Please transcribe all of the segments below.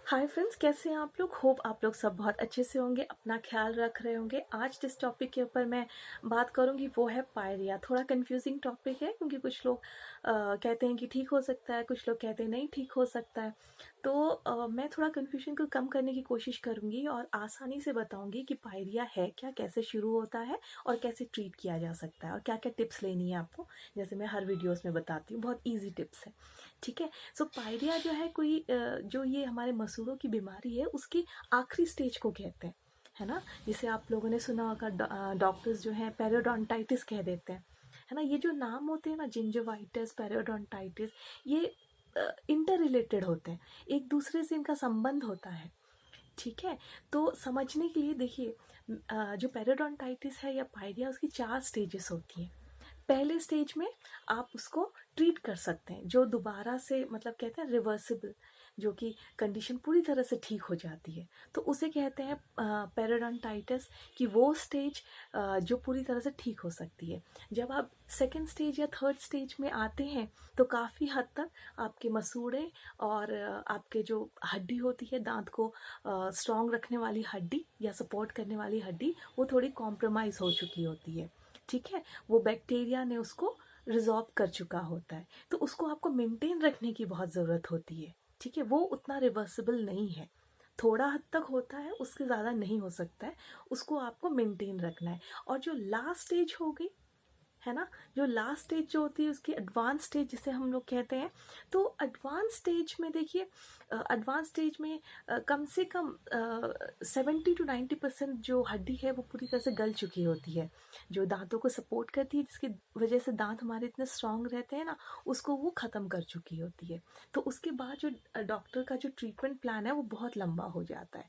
Hi friends, कैसे हैं आप लोग। होप आप लोग सब बहुत अच्छे से होंगे, अपना ख्याल रख रहे होंगे। आज जिस टॉपिक के ऊपर मैं बात करूंगी वो है पायरिया। थोड़ा कंफ्यूजिंग टॉपिक है क्योंकि कुछ लोग कहते हैं कि ठीक हो सकता है, कुछ लोग कहते हैं नहीं ठीक हो सकता है। तो मैं थोड़ा कंफ्यूजन को कम करने की कोशिश करूंगी और आसानी से बताऊंगी कि पायरिया है क्या, कैसे शुरू होता है और कैसे ट्रीट किया जा सकता है और क्या क्या टिप्स लेनी है आपको। जैसे मैं हर वीडियोस में बताती हूँ, बहुत ईजी टिप्स है। ठीक है। सो पायरिया जो है कोई जो ये हमारे मसूड़ों की बीमारी है उसकी आखिरी स्टेज को कहते हैं, है ना। जिसे आप लोगों ने सुना होगा, डॉक्टर्स जो है पेरियोडोंटाइटिस कह देते हैं, है ना। ये जो नाम होते हैं ना, जिंजोवाइटिस, पेरियोडोंटाइटिस, ये इंटर रिलेटेड होते हैं, एक दूसरे से इनका संबंध होता है। ठीक है। तो समझने के लिए देखिए, जो पेरियोडोंटाइटिस है या पायरिया, उसकी 4 स्टेजेस होती हैं। पहले स्टेज में आप उसको ट्रीट कर सकते हैं, जो दोबारा से मतलब कहते हैं रिवर्सिबल, जो कि कंडीशन पूरी तरह से ठीक हो जाती है, तो उसे कहते हैं पेरियोडोंटाइटिस, कि वो स्टेज जो पूरी तरह से ठीक हो सकती है। जब आप सेकेंड स्टेज या थर्ड स्टेज में आते हैं तो काफ़ी हद तक आपके मसूड़े और आपके जो हड्डी होती है, दांत को स्ट्रॉन्ग रखने वाली हड्डी या सपोर्ट करने वाली हड्डी, वो थोड़ी कॉम्प्रोमाइज़ हो चुकी होती है। ठीक है। वो बैक्टीरिया ने उसको रिजॉल्व कर चुका होता है, तो उसको आपको मेंटेन रखने की बहुत ज़रूरत होती है। ठीक है। वो उतना रिवर्सिबल नहीं है, थोड़ा हद तक होता है, उसके ज़्यादा नहीं हो सकता है। उसको आपको मेंटेन रखना है। और जो लास्ट स्टेज हो गई, है ना, जो लास्ट स्टेज जो होती है उसकी एडवांस स्टेज जिसे हम लोग कहते हैं। तो एडवांस स्टेज में देखिए, एडवांस स्टेज में कम से कम 70 to 90% जो हड्डी है वो पूरी तरह से गल चुकी होती है, जो दांतों को सपोर्ट करती है, जिसकी वजह से दांत हमारे इतने स्ट्रांग रहते हैं ना, उसको वो ख़त्म कर चुकी होती है। तो उसके बाद जो डॉक्टर का जो ट्रीटमेंट प्लान है वो बहुत लंबा हो जाता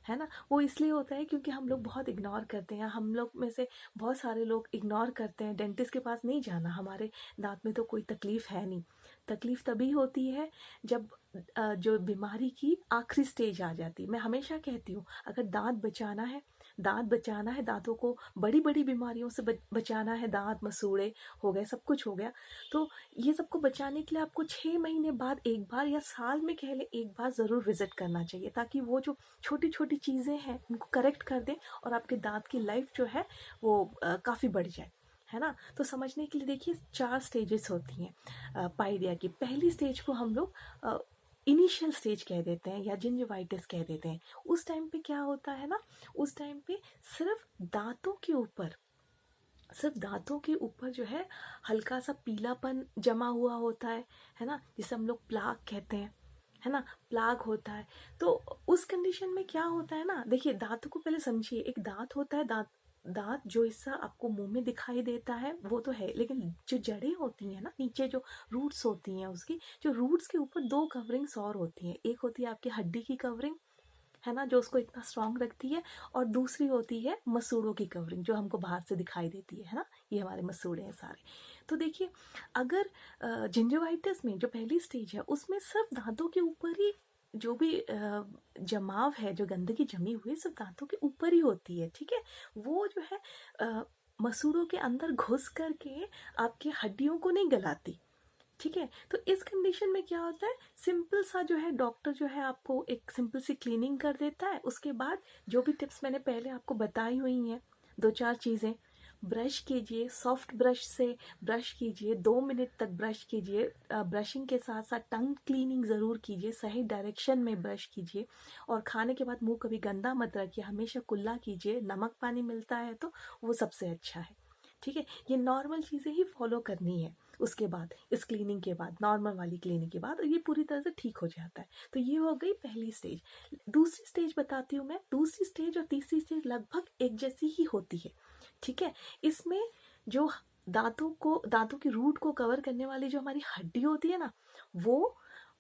है ना। वो इसलिए होता है क्योंकि हम लोग बहुत इग्नोर करते हैं, हम लोग में से बहुत सारे लोग इग्नोर करते हैं, डेंटिस्ट के पास नहीं जाना, हमारे दांत में तो कोई तकलीफ है नहीं। तकलीफ तभी होती है जब जो बीमारी की आखिरी स्टेज आ जाती है। मैं हमेशा कहती हूँ, अगर दांत बचाना है, दांत बचाना है, दांतों को बड़ी बड़ी बीमारियों से बचाना है, दांत मसूड़े हो गए, सब कुछ हो गया, तो ये सबको बचाने के लिए आपको 6 महीने बाद एक बार या साल में कह ले एक बार ज़रूर विजिट करना चाहिए, ताकि वो जो छोटी छोटी चीज़ें हैं उनको करेक्ट कर दें और आपके दांत की लाइफ जो है वो काफ़ी बढ़ जाए, है ना। तो समझने के लिए देखिए, 4 स्टेजेस होती हैं पायरिया की। पहली स्टेज को हम लोग इनिशियल स्टेज कह देते हैं या जिंजिवाइटिस कह देते हैं। उस टाइम पे क्या होता है ना, उस टाइम पे सिर्फ दांतों के ऊपर, सिर्फ दांतों के ऊपर जो है हल्का सा पीलापन जमा हुआ होता है ना, जिसे हम लोग प्लाक कहते हैं, है ना, प्लाक होता है। तो उस कंडीशन में क्या होता है ना, देखिए दांतों को पहले समझिए। एक दांत होता है, दांत दांत जो हिस्सा आपको मुंह में दिखाई देता है वो तो है, लेकिन जो जड़ें होती हैं ना, नीचे जो रूट्स होती हैं, उसकी जो रूट्स के ऊपर 2 कवरिंग्स और होती हैं। एक होती है आपकी हड्डी की कवरिंग, है ना, जो उसको इतना स्ट्रांग रखती है, और दूसरी होती है मसूड़ों की कवरिंग, जो हमको बाहर से दिखाई देती है ना। ये हमारे मसूड़े हैं सारे। तो देखिए, अगर जिंजिवाइटिस में जो पहली स्टेज है उसमें सिर्फ दांतों के ऊपर ही जो भी जमाव है, जो गंदगी जमी हुई है, सिर्फ दांतों के ऊपर ही होती है। ठीक है। वो जो है मसूड़ों के अंदर घुस करके आपकी हड्डियों को नहीं गलाती। ठीक है। तो इस कंडीशन में क्या होता है, सिंपल सा जो है डॉक्टर जो है आपको एक सिंपल सी क्लीनिंग कर देता है। उसके बाद जो भी टिप्स मैंने पहले आपको बताई हुई हैं, 2-4 चीज़ें, ब्रश कीजिए, सॉफ्ट ब्रश से ब्रश कीजिए, 2 मिनट तक ब्रश कीजिए। ब्रशिंग के साथ साथ टंग क्लीनिंग ज़रूर कीजिए, सही डायरेक्शन में ब्रश कीजिए। और खाने के बाद मुंह कभी गंदा मत रखिए, हमेशा कुल्ला कीजिए। नमक पानी मिलता है तो वो सबसे अच्छा है। ठीक है। ये नॉर्मल चीज़ें ही फॉलो करनी है। उसके बाद इस क्लीनिंग के बाद, नॉर्मल वाली क्लीनिंग के बाद, ये पूरी तरह से ठीक हो जाता है। तो ये हो गई पहली स्टेज। दूसरी स्टेज बताती हूँ मैं। दूसरी स्टेज और तीसरी स्टेज लगभग एक जैसी ही होती है। ठीक है। इसमें जो दांतों की रूट को कवर करने वाली जो हमारी हड्डी होती है ना, वो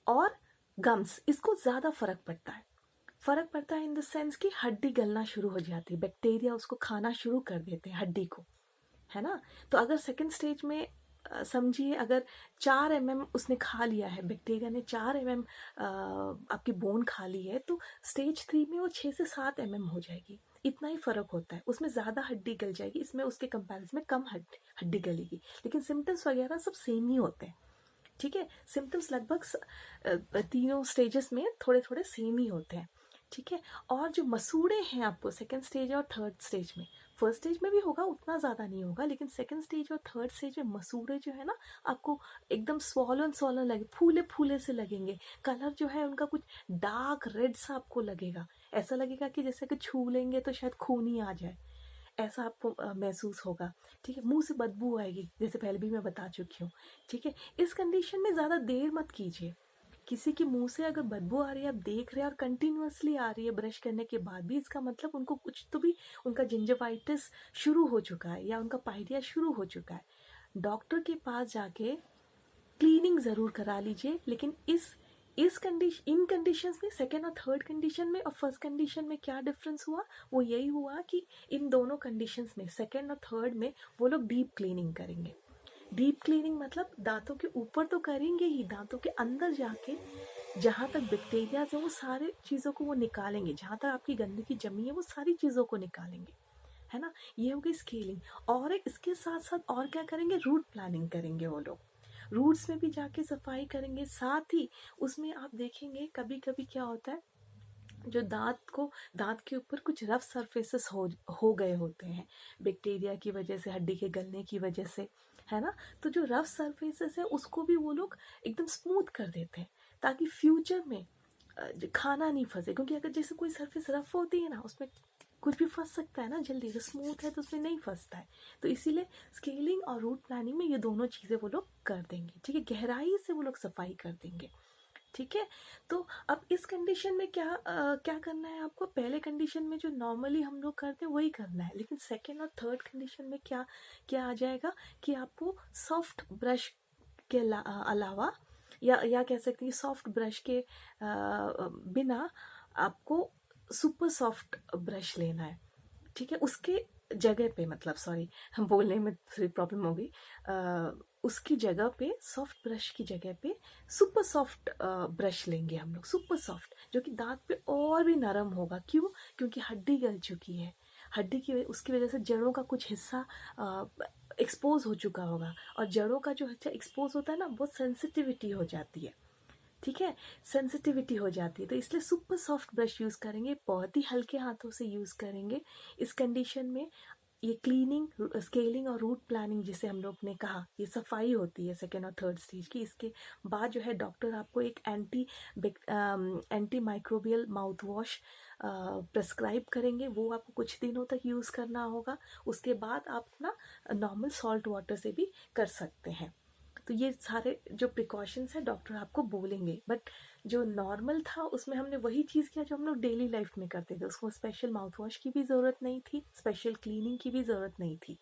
और गम्स, इसको ज़्यादा फर्क पड़ता है। फर्क पड़ता है इन द सेंस कि हड्डी गलना शुरू हो जाती है, बैक्टीरिया उसको खाना शुरू कर देते हैं हड्डी को, है ना। तो अगर सेकंड स्टेज में समझिए, अगर 4 mm उसने खा लिया है, बैक्टीरिया ने 4 mm आपकी बोन खा ली है, तो स्टेज 3 में वो 6 से 7 mm हो जाएगी। इतना ही फर्क होता है, उसमें ज़्यादा हड्डी गल जाएगी, इसमें उसके कंपैरिजन में कम हड्डी गलेगी, लेकिन सिम्टम्स वगैरह सब सेम ही होते हैं। ठीक है। सिम्टम्स लगभग तीनों स्टेजेस में थोड़े थोड़े सेम ही होते हैं। ठीक है। और जो मसूड़े हैं आपको सेकंड स्टेज और थर्ड स्टेज में, फर्स्ट स्टेज में भी होगा, उतना ज़्यादा नहीं होगा, लेकिन सेकंड स्टेज और थर्ड स्टेज में मसूड़े जो है ना, आपको एकदम स्वॉलन स्वॉलन लगे, फूले फूले से लगेंगे। कलर जो है उनका कुछ डार्क रेड सा आपको लगेगा, ऐसा लगेगा कि जैसे कि छू लेंगे तो शायद खून ही आ जाए, ऐसा आपको महसूस होगा। ठीक है। मुंह से बदबू आएगी, जैसे पहले भी मैं बता चुकी हूँ। ठीक है। इस कंडीशन में ज़्यादा देर मत कीजिए। किसी के मुंह से अगर बदबू आ रही है, आप देख रहे हैं और कंटिन्यूअसली आ रही है ब्रश करने के बाद भी, इसका मतलब उनको कुछ तो भी, उनका जिंजवाइटिस शुरू हो चुका है या उनका पाइरिया शुरू हो चुका है। डॉक्टर के पास जाके क्लीनिंग ज़रूर करा लीजिए। लेकिन इन कंडीशंस में, सेकेंड और थर्ड कंडीशन में और फर्स्ट कंडीशन में क्या डिफरेंस हुआ, वो यही हुआ कि इन दोनों कंडीशंस में, सेकेंड और थर्ड में, वो लोग डीप क्लीनिंग करेंगे। डीप क्लीनिंग मतलब दांतों के ऊपर तो करेंगे ही, दांतों के अंदर जाके जहाँ तक बैक्टीरिया है वो सारे चीज़ों को वो निकालेंगे, जहाँ तक आपकी गंदगी जमी है वो सारी चीज़ों को निकालेंगे, है ना। ये हो गई स्केलिंग। और इसके साथ साथ और क्या करेंगे, रूट प्लानिंग करेंगे वो लोग। रूट्स में भी जाके सफाई करेंगे। साथ ही उसमें आप देखेंगे कभी कभी क्या होता है, जो दांत के ऊपर कुछ रफ सरफेसेस हो गए होते हैं बैक्टीरिया की वजह से, हड्डी के गलने की वजह से, है ना। तो जो रफ सरफेसेस है उसको भी वो लोग एकदम स्मूथ कर देते हैं, ताकि फ्यूचर में खाना नहीं फंसे। क्योंकि अगर जैसे कोई सरफेस रफ होती है ना, उसमें कुछ भी फंस सकता है ना जल्दी, तो स्मूथ है तो उसमें नहीं फंसता है। तो इसीलिए स्केलिंग और रूट प्लानिंग में ये दोनों चीज़ें वो लोग कर देंगे। ठीक है। गहराई से वो लोग सफाई कर देंगे। ठीक है। तो अब इस कंडीशन में क्या करना है आपको, पहले कंडीशन में जो नॉर्मली हम लोग करते हैं वही करना है, लेकिन सेकेंड और थर्ड कंडीशन में क्या क्या आ जाएगा कि आपको सॉफ्ट ब्रश के अलावा, या कह सकते हैं सॉफ्ट ब्रश के बिना आपको सुपर सॉफ्ट ब्रश लेना है। ठीक है। उसके जगह पे, मतलब सॉरी बोलने में थोड़ी प्रॉब्लम हो गई, उसकी जगह पे, सॉफ्ट ब्रश की जगह पे सुपर सॉफ्ट ब्रश लेंगे हम लोग, सुपर सॉफ्ट, जो कि दांत पे और भी नरम होगा। क्यों? क्योंकि हड्डी गल चुकी है, उसकी वजह से जड़ों का कुछ हिस्सा एक्सपोज हो चुका होगा, और जड़ों का जो हिस्सा एक्सपोज होता है ना, बहुत सेंसिटिविटी हो जाती है। ठीक है। सेंसिटिविटी हो जाती है, तो इसलिए सुपर सॉफ्ट ब्रश यूज़ करेंगे, बहुत ही हल्के हाथों से यूज़ करेंगे। इस कंडीशन में ये क्लीनिंग, स्केलिंग और रूट प्लानिंग जिसे हम लोग ने कहा, ये सफाई होती है सेकेंड और थर्ड स्टेज की। इसके बाद जो है डॉक्टर आपको एक anti microbial mouth wash prescribe करेंगे, वो आपको कुछ दिनों तक यूज़ करना होगा। उसके बाद आप अपना नॉर्मल सॉल्ट वाटर से भी कर सकते हैं। तो ये सारे जो प्रिकॉशंस हैं डॉक्टर आपको बोलेंगे, बट जो नॉर्मल था उसमें हमने वही चीज़ किया जो हम लोग डेली लाइफ में करते थे। उसको स्पेशल माउथ वॉश की भी ज़रूरत नहीं थी, स्पेशल क्लीनिंग की भी ज़रूरत नहीं थी,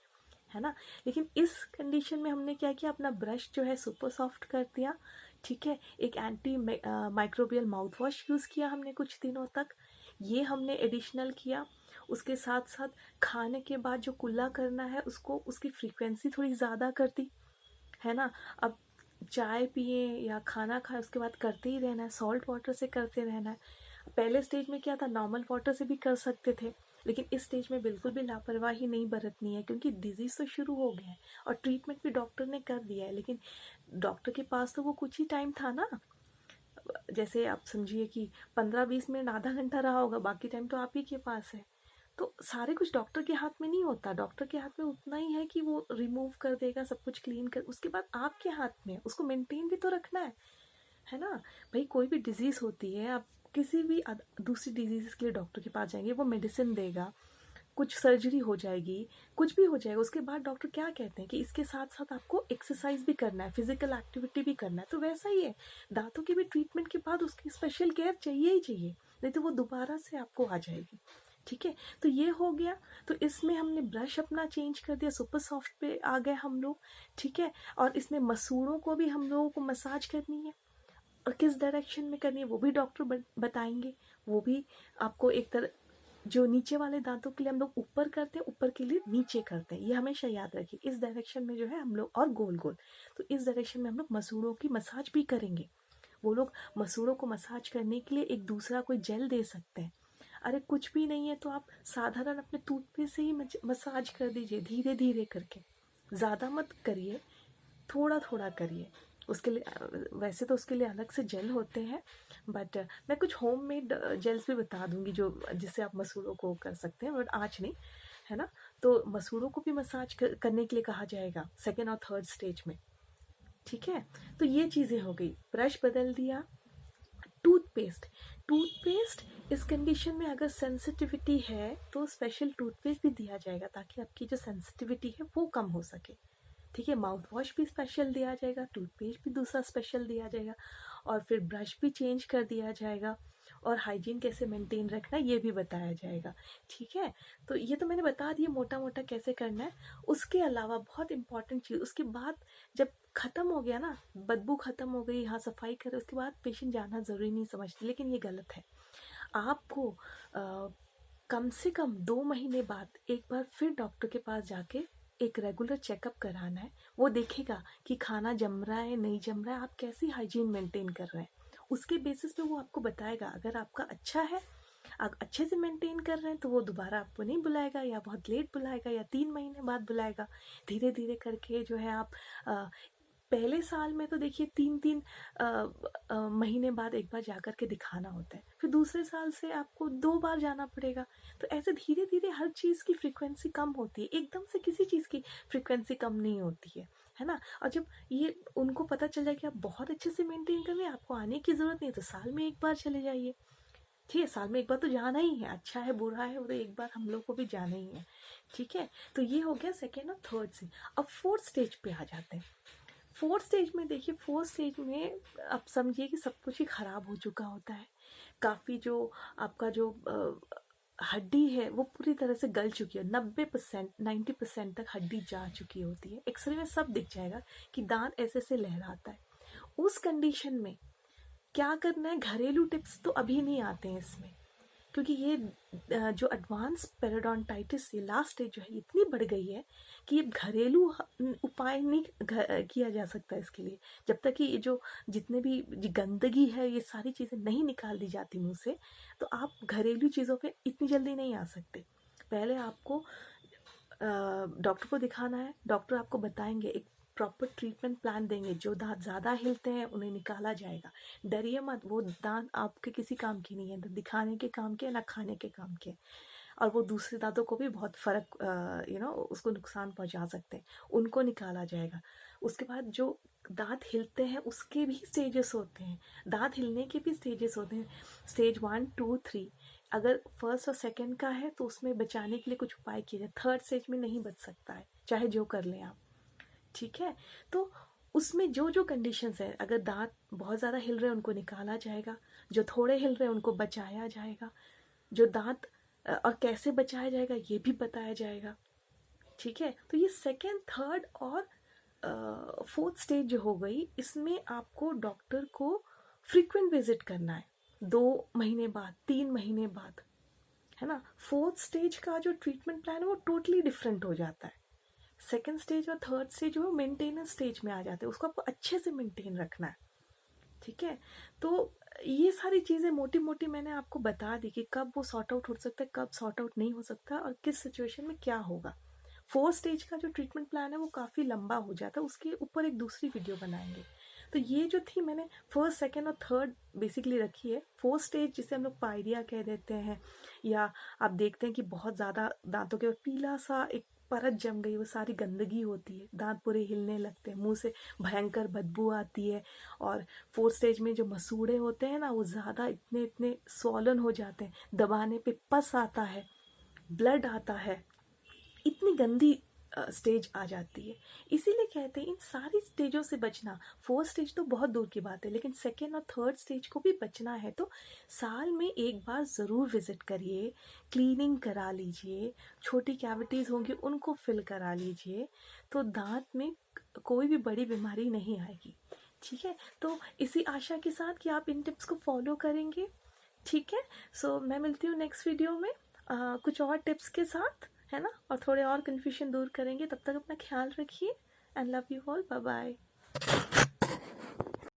है ना। लेकिन इस कंडीशन में हमने क्या किया, अपना ब्रश जो है सुपर सॉफ्ट कर दिया। ठीक है। एक anti microbial mouth wash use किया हमने कुछ दिनों तक, ये हमने एडिशनल किया। उसके साथ साथ खाने के बाद जो कुल्ला करना है उसको, उसकी फ्रीक्वेंसी थोड़ी ज़्यादा कर दी, है ना। अब चाय पिए या खाना खाए उसके बाद करते ही रहना है, सॉल्ट वाटर से करते रहना है। पहले स्टेज में क्या था, नॉर्मल वाटर से भी कर सकते थे, लेकिन इस स्टेज में बिल्कुल भी लापरवाही नहीं बरतनी है, क्योंकि डिजीज़ तो शुरू हो गया है और ट्रीटमेंट भी डॉक्टर ने कर दिया है। लेकिन डॉक्टर के पास तो वो कुछ ही टाइम था ना, जैसे आप समझिए कि 15-20 मिनट, आधा घंटा रहा होगा, बाकी टाइम तो आप ही के पास है। तो सारे कुछ डॉक्टर के हाथ में नहीं होता, डॉक्टर के हाथ में उतना ही है कि वो रिमूव कर देगा, सब कुछ क्लीन कर, उसके बाद आपके हाथ में उसको मेंटेन भी तो रखना है ना। भाई कोई भी डिजीज़ होती है, आप किसी भी दूसरी डिजीज़ के लिए डॉक्टर के पास जाएंगे, वो मेडिसिन देगा, कुछ सर्जरी हो जाएगी, कुछ भी हो जाएगा, उसके बाद डॉक्टर क्या कहते हैं कि इसके साथ साथ आपको एक्सरसाइज भी करना है, फिजिकल एक्टिविटी भी करना है। तो वैसा ही है, दांतों की भी ट्रीटमेंट के बाद उसकी स्पेशल केयर चाहिए ही चाहिए, नहीं तो वो दोबारा से आपको आ जाएगी। ठीक है। तो ये हो गया। तो इसमें हमने ब्रश अपना चेंज कर दिया, सुपर सॉफ्ट पे आ गए हम लोग। ठीक है। और इसमें मसूड़ों को भी हम लोगों को मसाज करनी है, और किस डायरेक्शन में करनी है वो भी डॉक्टर बताएंगे। वो भी आपको एक तरह, जो नीचे वाले दांतों के लिए हम लोग ऊपर करते हैं, ऊपर के लिए नीचे करते हैं, ये हमेशा याद रखिए। इस डायरेक्शन में जो है हम लोग, और गोल गोल, तो इस डायरेक्शन में हम लोग मसूड़ों की मसाज भी करेंगे। वो लोग मसूड़ों को मसाज करने के लिए एक दूसरा कोई जेल दे सकते हैं। अरे कुछ भी नहीं है तो आप साधारण अपने टूथपेस्ट से ही मसाज कर दीजिए, धीरे धीरे करके, ज़्यादा मत करिए, थोड़ा थोड़ा करिए। उसके लिए वैसे तो उसके लिए अलग से जेल होते हैं, बट मैं कुछ होममेड जेल्स भी बता दूंगी जो जिससे आप मसूड़ों को कर सकते हैं, बट आज नहीं, है ना। तो मसूड़ों को भी मसाज करने के लिए कहा जाएगा सेकेंड और थर्ड स्टेज में, ठीक है। तो ये चीज़ें हो गई, ब्रश बदल दिया। टूथपेस्ट, टूथपेस्ट इस कंडीशन में अगर सेंसिटिविटी है तो स्पेशल टूथपेस्ट भी दिया जाएगा ताकि आपकी जो सेंसिटिविटी है वो कम हो सके, ठीक है। माउथ वॉश भी स्पेशल दिया जाएगा, टूथपेस्ट भी दूसरा स्पेशल दिया जाएगा, और फिर ब्रश भी चेंज कर दिया जाएगा, और हाइजीन कैसे मेंटेन रखना ये भी बताया जाएगा, ठीक है। तो ये तो मैंने बता दिया मोटा मोटा कैसे करना है। उसके अलावा बहुत इंपॉर्टेंट चीज़, उसके बाद जब ख़त्म हो गया ना, बदबू ख़त्म हो गई, हाँ सफाई करे, उसके बाद पेशेंट जाना ज़रूरी नहीं समझते, लेकिन ये गलत है। आपको कम से कम 2 महीने बाद एक बार फिर डॉक्टर के पास जाके एक रेगुलर चेकअप कराना है। वो देखेगा कि खाना जम रहा है नहीं जम रहा है, आप कैसी हाइजीन मेंटेन कर रहे हैं, उसके बेसिस पे वो आपको बताएगा। अगर आपका अच्छा है, आप अच्छे से मेंटेन कर रहे हैं, तो वो दोबारा आपको नहीं बुलाएगा या बहुत लेट बुलाएगा या 3 महीने बाद बुलाएगा। धीरे धीरे करके जो है आप पहले साल में तो देखिए 3-3 महीने बाद एक बार जा कर के दिखाना होता है, फिर दूसरे साल से आपको 2 बार जाना पड़ेगा। तो ऐसे धीरे धीरे हर चीज़ की फ्रीक्वेंसी कम होती है, एकदम से किसी चीज़ की फ्रीक्वेंसी कम नहीं होती है ना। और जब ये उनको पता चल जाए कि आप बहुत अच्छे से मेंटेन कर रहे हैं, आपको आने की ज़रूरत नहीं है, तो साल में एक बार चले जाइए, ठीक है। साल में एक बार तो जाना ही है, अच्छा है बुरा है वो तो एक बार हम लोग को भी जाना ही है, ठीक है। तो ये हो गया सेकेंड और थर्ड से। अब फोर्थ स्टेज पे आ जाते हैं। फोर्थ स्टेज में देखिए, फोर्थ स्टेज में आप समझिए कि सब कुछ ही ख़राब हो चुका होता है, काफ़ी जो आपका जो हड्डी है वो पूरी तरह से गल चुकी है, 90% 90% तक हड्डी जा चुकी होती है, एक्सरे में सब दिख जाएगा कि दांत ऐसे से लहराता है। उस कंडीशन में क्या करना है, घरेलू टिप्स तो अभी नहीं आते हैं इसमें, क्योंकि ये जो एडवांस पेरिडोंटाइटिस ये लास्ट स्टेज जो है इतनी बढ़ गई है कि ये घरेलू उपाय नहीं किया जा सकता इसके लिए, जब तक कि ये जो जितने भी गंदगी है ये सारी चीज़ें नहीं निकाल दी जाती मुंह से, तो आप घरेलू चीज़ों पे इतनी जल्दी नहीं आ सकते। पहले आपको डॉक्टर को दिखाना है, डॉक्टर आपको बताएंगे, एक प्रॉपर ट्रीटमेंट प्लान देंगे, जो दांत ज़्यादा हिलते हैं उन्हें निकाला जाएगा। डरिए मत, वो दांत आपके किसी काम की नहीं है, ना दिखाने के काम के ना खाने के काम के, और वो दूसरे दांतों को भी बहुत फ़र्क उसको नुकसान पहुंचा सकते हैं, उनको निकाला जाएगा। उसके बाद जो दांत हिलते हैं उसके भी स्टेजेस होते हैं, दांत हिलने के भी स्टेजेस होते हैं, स्टेज 1 2 3। अगर फर्स्ट और सेकंड का है तो उसमें बचाने के लिए कुछ उपाय किए जाए, थर्ड स्टेज में नहीं बच सकता है, चाहे जो कर लें आप, ठीक है। तो उसमें जो जो कंडीशंस है, अगर दांत बहुत ज़्यादा हिल रहे हैं उनको निकाला जाएगा, जो थोड़े हिल रहे हैं उनको बचाया जाएगा, जो दांत और कैसे बचाया जाएगा ये भी बताया जाएगा, ठीक है। तो ये सेकेंड थर्ड और फोर्थ स्टेज जो हो गई, इसमें आपको डॉक्टर को फ्रीक्वेंट विजिट करना है, 2 महीने बाद 3 महीने बाद, है ना। फोर्थ स्टेज का जो ट्रीटमेंट प्लान है वो टोटली डिफरेंट हो जाता है। सेकेंड स्टेज और थर्ड स्टेज जो मेंटेनेंस स्टेज में आ जाते हैं, उसको आपको अच्छे से मेंटेन रखना है, ठीक है। तो ये सारी चीज़ें मोटी मोटी मैंने आपको बता दी कि कब वो सॉर्ट आउट हो सकता है, कब सॉर्ट आउट नहीं हो सकता, और किस सिचुएशन में क्या होगा। फोर्थ स्टेज का जो ट्रीटमेंट प्लान है वो काफ़ी लंबा हो जाता है, उसके ऊपर एक दूसरी वीडियो बनाएंगे। तो ये जो थी मैंने फर्स्ट सेकेंड और थर्ड बेसिकली रखी है। फोर्थ स्टेज जिसे हम लोग पाइडिया कह देते हैं, या आप देखते हैं कि बहुत ज़्यादा दांतों के पीला सा एक परत जम गई, वो सारी गंदगी होती है, दांत पूरे हिलने लगते हैं, मुंह से भयंकर बदबू आती है। और फोर्थ स्टेज में जो मसूड़े होते हैं ना वो ज़्यादा इतने इतने स्वॉलन हो जाते हैं, दबाने पे पस आता है, ब्लड आता है, इतनी गंदी स्टेज आ जाती है। इसीलिए कहते हैं इन सारी स्टेजों से बचना, फोर्थ स्टेज तो बहुत दूर की बात है, लेकिन सेकेंड और थर्ड स्टेज को भी बचना है तो साल में एक बार ज़रूर विजिट करिए, क्लीनिंग करा लीजिए, छोटी कैविटीज़ होंगी उनको फिल करा लीजिए, तो दांत में कोई भी बड़ी बीमारी नहीं आएगी, ठीक है। तो इसी आशा के साथ कि आप इन टिप्स को फॉलो करेंगे, ठीक है। सो मैं मिलती हूँ नेक्स्ट वीडियो में कुछ और टिप्स के साथ, है ना, और थोड़े और कन्फ्यूजन दूर करेंगे। तब तक अपना ख्याल रखिए and love you all, bye bye.